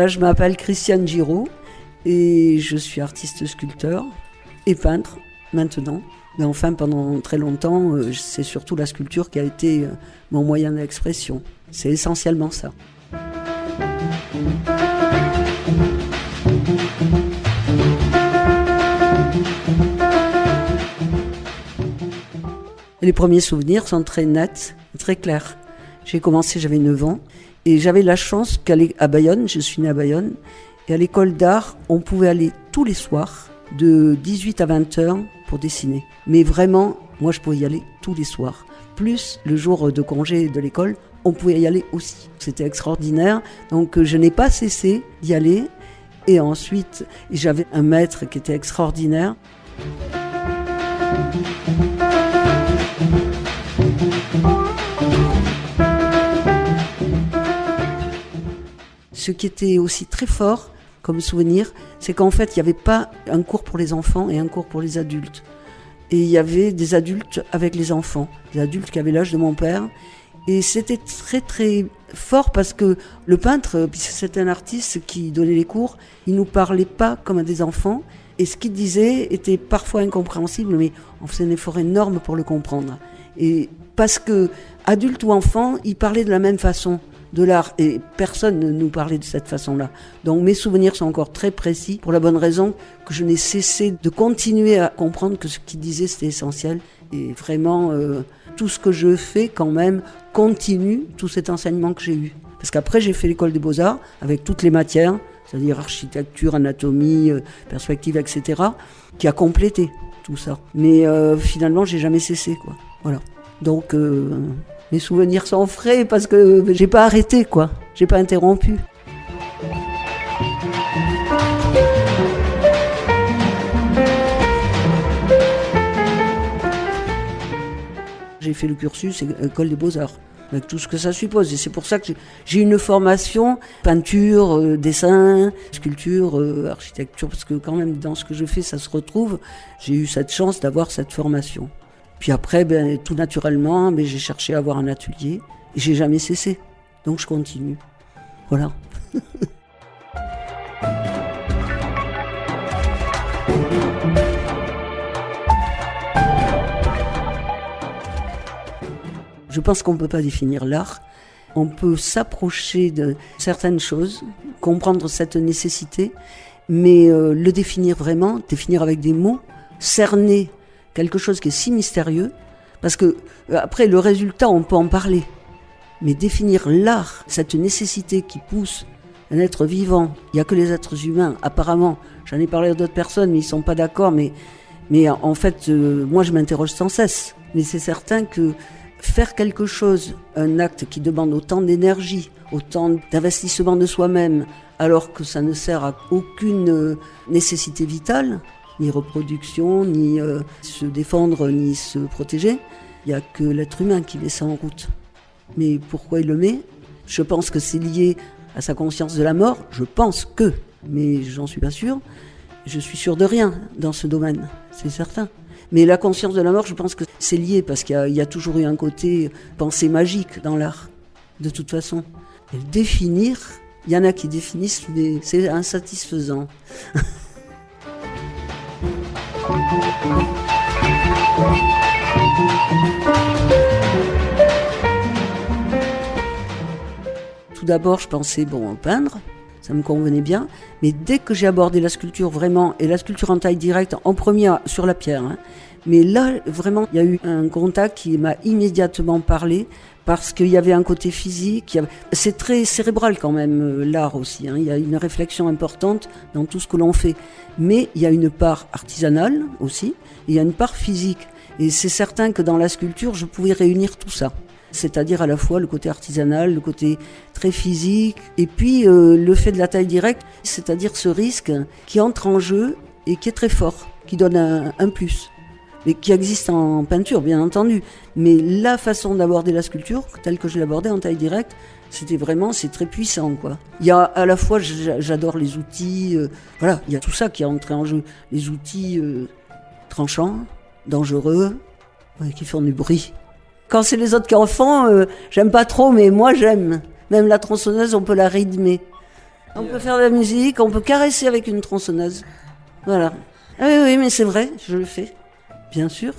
Voilà, je m'appelle Christiane Giraud et je suis artiste sculpteur et peintre maintenant. Mais enfin, pendant très longtemps, c'est surtout la sculpture qui a été mon moyen d'expression. C'est essentiellement ça. Les premiers souvenirs sont très nets, très clairs. J'ai commencé, j'avais 9 ans, et j'avais la chance qu'à Bayonne, je suis née à Bayonne, et à l'école d'art, on pouvait aller tous les soirs, de 18 à 20 heures, pour dessiner. Mais vraiment, moi je pouvais y aller tous les soirs. Plus le jour de congé de l'école, on pouvait y aller aussi. C'était extraordinaire, donc je n'ai pas cessé d'y aller. Et ensuite, j'avais un maître qui était extraordinaire. Ce qui était aussi très fort comme souvenir, c'est qu'en fait, il n'y avait pas un cours pour les enfants et un cours pour les adultes. Et il y avait des adultes avec les enfants, des adultes qui avaient l'âge de mon père. Et c'était très très fort parce que le peintre, puisque c'était un artiste qui donnait les cours, il ne nous parlait pas comme à des enfants. Et ce qu'il disait était parfois incompréhensible, mais on faisait un effort énorme pour le comprendre. Et parce que, adulte ou enfant, il parlait de la même façon de l'art, et personne ne nous parlait de cette façon-là. Donc mes souvenirs sont encore très précis, pour la bonne raison que je n'ai cessé de continuer à comprendre que ce qu'il disait c'était essentiel, et vraiment tout ce que je fais quand même continue tout cet enseignement que j'ai eu. Parce qu'après j'ai fait l'école des beaux-arts, avec toutes les matières, c'est-à-dire architecture, anatomie, perspective, etc., qui a complété tout ça. Mais finalement j'ai jamais cessé, quoi. Voilà. Donc mes souvenirs sont frais parce que j'ai pas arrêté, quoi. J'ai pas interrompu. J'ai fait le cursus école des beaux-arts, avec tout ce que ça suppose. Et c'est pour ça que j'ai une formation peinture, dessin, sculpture, architecture, parce que quand même dans ce que je fais, ça se retrouve. J'ai eu cette chance d'avoir cette formation. Puis après, tout naturellement, j'ai cherché à avoir un atelier et j'ai jamais cessé. Donc je continue. Voilà. Je pense qu'on ne peut pas définir l'art. On peut s'approcher de certaines choses, comprendre cette nécessité, mais le définir vraiment, définir avec des mots, cerner quelque chose qui est si mystérieux, parce que après le résultat on peut en parler, mais définir l'art, cette nécessité qui pousse un être vivant, il n'y a que les êtres humains apparemment, j'en ai parlé à d'autres personnes mais ils ne sont pas d'accord, mais en fait moi je m'interroge sans cesse, mais c'est certain que faire quelque chose, un acte qui demande autant d'énergie, autant d'investissement de soi-même, alors que ça ne sert à aucune nécessité vitale, ni reproduction, ni se défendre, ni se protéger. Il n'y a que l'être humain qui met ça en route. Mais pourquoi il le met ? Je pense que c'est lié à sa conscience de la mort. Je pense que, mais j'en suis pas sûre. Je suis sûre de rien dans ce domaine, c'est certain. Mais la conscience de la mort, je pense que c'est lié parce qu'il y a toujours eu un côté pensée magique dans l'art, de toute façon. Et le définir, il y en a qui définissent, mais c'est insatisfaisant. Tout d'abord, je pensais peindre, ça me convenait bien, mais dès que j'ai abordé la sculpture vraiment, et la sculpture en taille directe, en premier sur la pierre, mais là, vraiment, il y a eu un contact qui m'a immédiatement parlé, parce qu'il y avait un côté physique, c'est très cérébral quand même, l'art aussi, il y a une réflexion importante dans tout ce que l'on fait, mais il y a une part artisanale aussi, et il y a une part physique, et c'est certain que dans la sculpture, je pouvais réunir tout ça. C'est-à-dire à la fois le côté artisanal, le côté très physique, et puis le fait de la taille directe, c'est-à-dire ce risque qui entre en jeu et qui est très fort, qui donne un plus, mais qui existe en peinture, bien entendu. Mais la façon d'aborder la sculpture, telle que je l'abordais en taille directe, c'est très puissant, quoi. Il y a à la fois, j'adore les outils, voilà, il y a tout ça qui est entré en jeu. Les outils tranchants, dangereux, qui font du bruit. Quand c'est les autres qui en font, j'aime pas trop, mais moi j'aime. Même la tronçonneuse, on peut la rythmer. On peut faire de la musique, on peut caresser avec une tronçonneuse. Voilà. Ah oui, oui, mais c'est vrai, je le fais. Bien sûr.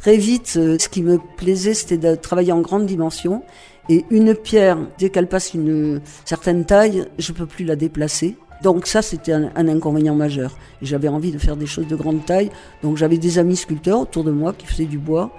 Très vite, ce qui me plaisait, c'était de travailler en grande dimension. Et une pierre, dès qu'elle passe une certaine taille, je peux plus la déplacer. Donc ça, c'était un inconvénient majeur. Et j'avais envie de faire des choses de grande taille. Donc j'avais des amis sculpteurs autour de moi qui faisaient du bois.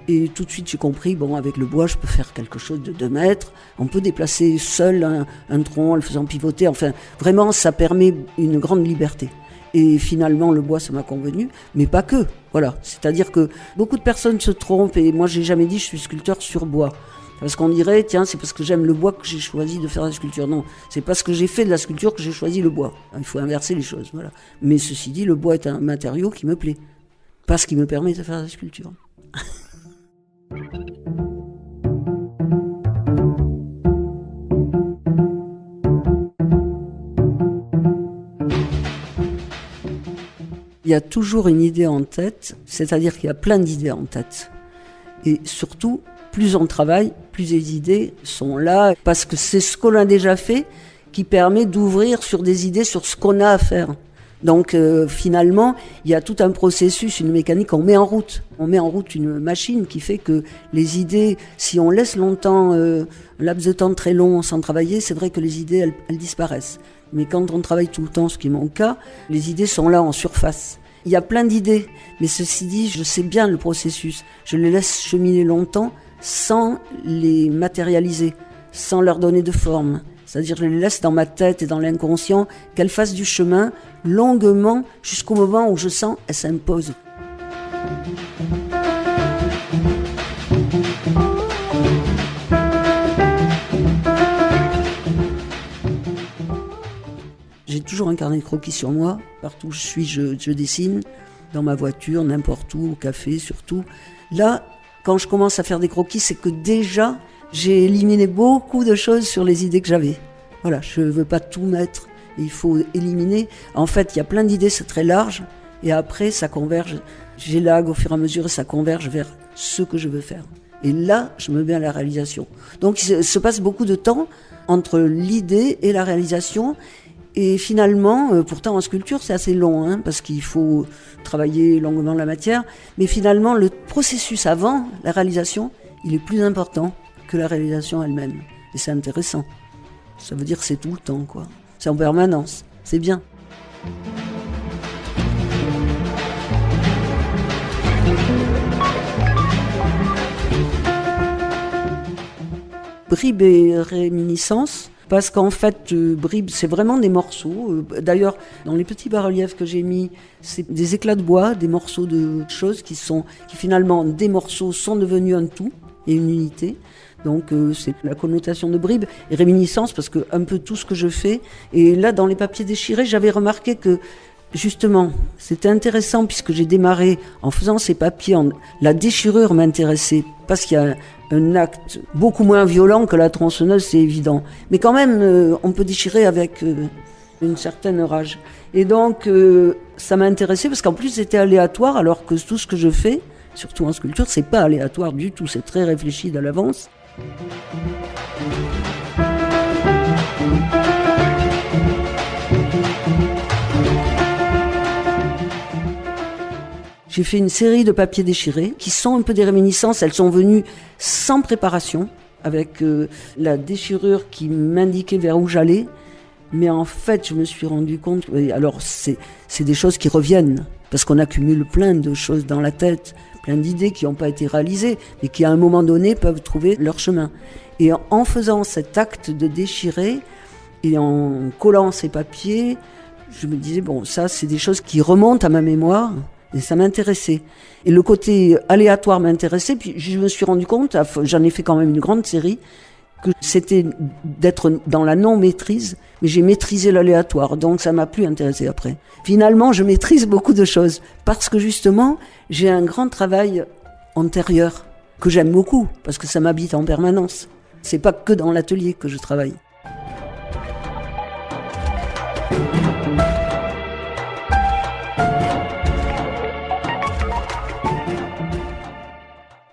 Et tout de suite, j'ai compris, bon, avec le bois, je peux faire quelque chose de 2 mètres. On peut déplacer seul un tronc en le faisant pivoter. Enfin, vraiment, ça permet une grande liberté. Et finalement, le bois, ça m'a convenu, mais pas que. Voilà. C'est-à-dire que beaucoup de personnes se trompent, et moi, j'ai jamais dit je suis sculpteur sur bois. Parce qu'on dirait, tiens, c'est parce que j'aime le bois que j'ai choisi de faire la sculpture. Non, c'est parce que j'ai fait de la sculpture que j'ai choisi le bois. Il faut inverser les choses, voilà. Mais ceci dit, le bois est un matériau qui me plaît. Parce qu'il me permet de faire la sculpture. Il y a toujours une idée en tête, c'est-à-dire qu'il y a plein d'idées en tête. Et surtout, plus on travaille, plus les idées sont là, parce que c'est ce qu'on a déjà fait qui permet d'ouvrir sur des idées, sur ce qu'on a à faire. Donc finalement, il y a tout un processus, une mécanique, on met en route. On met en route une machine qui fait que les idées, si on laisse longtemps, un laps de temps très long sans travailler, c'est vrai que les idées, elles disparaissent. Mais quand on travaille tout le temps, ce qui est mon cas, les idées sont là en surface. Il y a plein d'idées, mais ceci dit, je sais bien le processus. Je les laisse cheminer longtemps sans les matérialiser, sans leur donner de forme. C'est-à-dire je les laisse dans ma tête et dans l'inconscient, qu'elles fassent du chemin longuement jusqu'au moment où je sens qu'elles s'imposent. J'ai toujours un carnet de croquis sur moi. Partout où je suis, je dessine. Dans ma voiture, n'importe où, au café surtout. Là, quand je commence à faire des croquis, c'est que déjà, j'ai éliminé beaucoup de choses sur les idées que j'avais. Voilà, je ne veux pas tout mettre. Il faut éliminer. En fait, il y a plein d'idées, c'est très large. Et après, ça converge. J'élague au fur et à mesure et ça converge vers ce que je veux faire. Et là, je me mets à la réalisation. Donc, il se passe beaucoup de temps entre l'idée et la réalisation. Et finalement, pourtant en sculpture c'est assez long, hein, parce qu'il faut travailler longuement la matière, mais finalement le processus avant la réalisation, il est plus important que la réalisation elle-même. Et c'est intéressant. Ça veut dire que c'est tout le temps, quoi. C'est en permanence. C'est bien. Bribes et réminiscences. Parce qu'en fait, bribes, c'est vraiment des morceaux. D'ailleurs, dans les petits bas-reliefs que j'ai mis, c'est des éclats de bois, des morceaux de choses qui finalement, des morceaux sont devenus un tout et une unité. Donc, c'est la connotation de bribes et réminiscence, parce que un peu tout ce que je fais. Et là, dans les papiers déchirés, j'avais remarqué que, justement, c'était intéressant puisque j'ai démarré en faisant ces papiers. La déchirure m'intéressait parce qu'il y a un acte beaucoup moins violent que la tronçonneuse, c'est évident. Mais quand même, on peut déchirer avec une certaine rage. Et donc, ça m'a intéressé parce qu'en plus, c'était aléatoire, alors que tout ce que je fais, surtout en sculpture, c'est pas aléatoire du tout, c'est très réfléchi à l'avance. J'ai fait une série de papiers déchirés qui sont un peu des réminiscences. Elles sont venues sans préparation, avec la déchirure qui m'indiquait vers où j'allais. Mais en fait, je me suis rendu compte... Alors, c'est des choses qui reviennent, parce qu'on accumule plein de choses dans la tête, plein d'idées qui n'ont pas été réalisées, mais qui à un moment donné peuvent trouver leur chemin. Et en faisant cet acte de déchirer, et en collant ces papiers, je me disais, bon, ça, c'est des choses qui remontent à ma mémoire. Et ça m'intéressait. Et le côté aléatoire m'intéressait, puis je me suis rendu compte, j'en ai fait quand même une grande série, que c'était d'être dans la non-maîtrise, mais j'ai maîtrisé l'aléatoire, donc ça m'a plus intéressé après. Finalement, je maîtrise beaucoup de choses, parce que justement, j'ai un grand travail antérieur, que j'aime beaucoup, parce que ça m'habite en permanence. C'est pas que dans l'atelier que je travaille.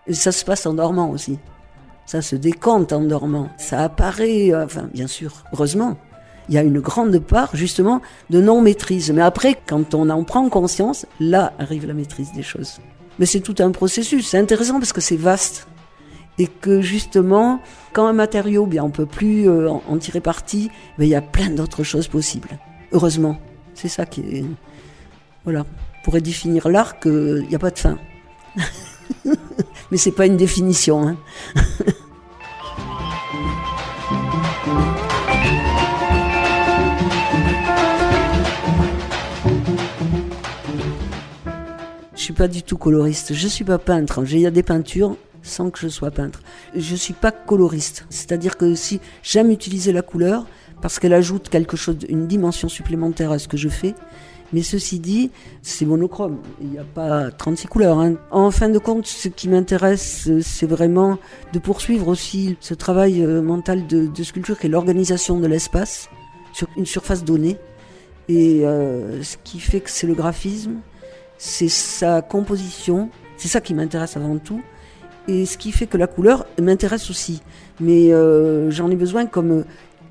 Et ça se passe en dormant aussi. Ça se décompte en dormant. Ça apparaît, bien sûr, heureusement. Il y a une grande part, justement, de non-maîtrise. Mais après, quand on en prend conscience, là arrive la maîtrise des choses. Mais c'est tout un processus. C'est intéressant parce que c'est vaste. Et que, justement, quand un matériau, on peut plus en tirer parti, il y a plein d'autres choses possibles. Heureusement. C'est ça qui est... Voilà. On pourrait définir l'art qu'il n'y a pas de fin. Mais c'est pas une définition, hein. Je suis pas du tout coloriste, je suis pas peintre. Il y a des peintures sans que je sois peintre. Je suis pas coloriste, c'est-à-dire que si j'aime utiliser la couleur parce qu'elle ajoute quelque chose, une dimension supplémentaire à ce que je fais. Mais ceci dit, c'est monochrome. Il n'y a pas 36 couleurs, hein. En fin de compte, ce qui m'intéresse, c'est vraiment de poursuivre aussi ce travail mental de sculpture qui est l'organisation de l'espace sur une surface donnée. Et ce qui fait que c'est le graphisme, c'est sa composition, c'est ça qui m'intéresse avant tout. Et ce qui fait que la couleur m'intéresse aussi. Mais j'en ai besoin comme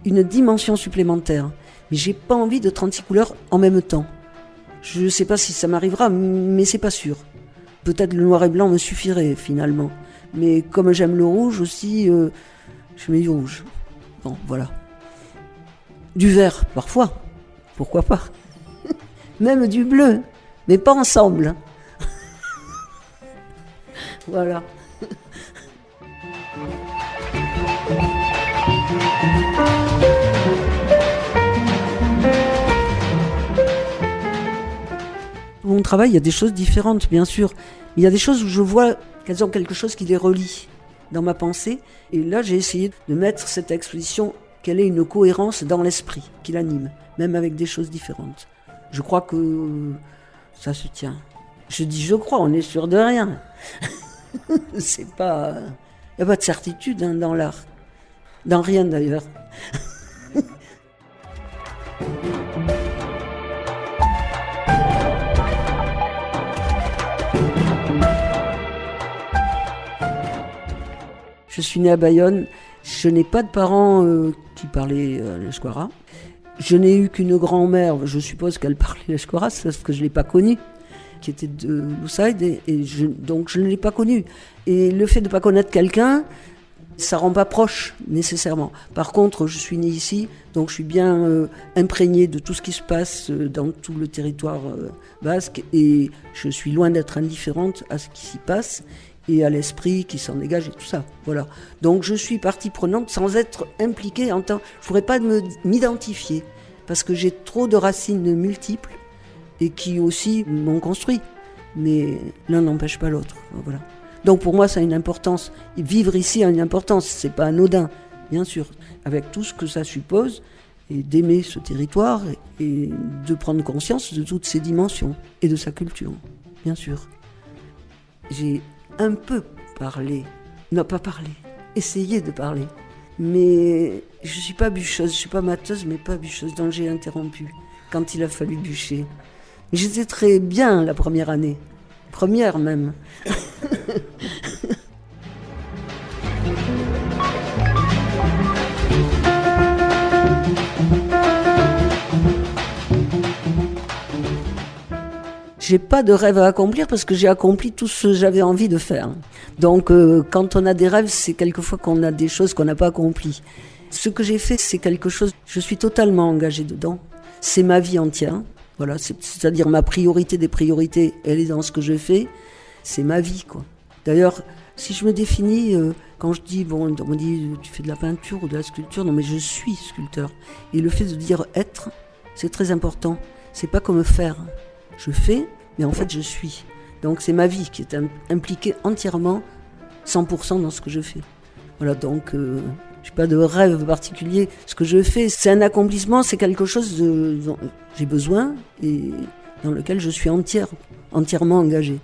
une dimension supplémentaire. Mais j'ai pas envie de 36 couleurs en même temps. Je sais pas si ça m'arrivera, mais c'est pas sûr. Peut-être le noir et blanc me suffirait finalement. Mais comme j'aime le rouge aussi, je mets du rouge. Bon, voilà. Du vert, parfois. Pourquoi pas. Même du bleu, mais pas ensemble. Voilà. Mon travail, il y a des choses différentes, bien sûr. Il y a des choses où je vois qu'elles ont quelque chose qui les relie dans ma pensée. Et là, j'ai essayé de mettre cette exposition, qu'elle ait une cohérence dans l'esprit qui l'anime, même avec des choses différentes. Je crois que ça se tient. Je dis je crois, on est sûr de rien. C'est pas... Il n'y a pas de certitude dans l'art. Dans rien d'ailleurs. Je suis née à Bayonne. Je n'ai pas de parents qui parlaient l'eshkora. Je n'ai eu qu'une grand-mère, je suppose qu'elle parlait l'eshkora, sauf que je ne l'ai pas connue, qui était de Loussaïd, donc je ne l'ai pas connue. Et le fait de ne pas connaître quelqu'un, ça ne rend pas proche, nécessairement. Par contre, je suis née ici, donc je suis bien imprégnée de tout ce qui se passe dans tout le territoire basque, et je suis loin d'être indifférente à ce qui s'y passe, et à l'esprit qui s'en dégage et tout ça. Voilà. Donc je suis partie prenante sans être impliquée en tant... Je ne pourrais pas m'identifier, parce que j'ai trop de racines multiples, et qui aussi m'ont construit. Mais l'un n'empêche pas l'autre. Voilà. Donc pour moi, ça a une importance. Et vivre ici a une importance. C'est pas anodin, bien sûr, avec tout ce que ça suppose, et d'aimer ce territoire, et de prendre conscience de toutes ses dimensions, et de sa culture, bien sûr. J'ai un peu parlé, non pas parlé, essayé de parler. Mais je suis pas bûcheuse, je suis pas mateuse, mais pas bûcheuse, donc j'ai interrompu quand il a fallu bûcher. J'étais très bien la première année, première même. J'ai pas de rêve à accomplir parce que j'ai accompli tout ce que j'avais envie de faire. Donc quand on a des rêves, c'est quelquefois qu'on a des choses qu'on n'a pas accomplies. Ce que j'ai fait, c'est quelque chose, je suis totalement engagée dedans. C'est ma vie entière. Voilà, c'est-à-dire ma priorité des priorités, elle est dans ce que je fais. C'est ma vie, quoi. D'ailleurs, si je me définis, quand je dis, on me dit, tu fais de la peinture ou de la sculpture, non mais je suis sculpteur. Et le fait de dire être, c'est très important. C'est pas comme faire. Je fais, mais en fait je suis. Donc c'est ma vie qui est impliquée entièrement, 100% dans ce que je fais. Voilà, donc je n'ai pas de rêve particulier. Ce que je fais, c'est un accomplissement, c'est quelque chose dont j'ai besoin et dans lequel je suis entièrement engagée.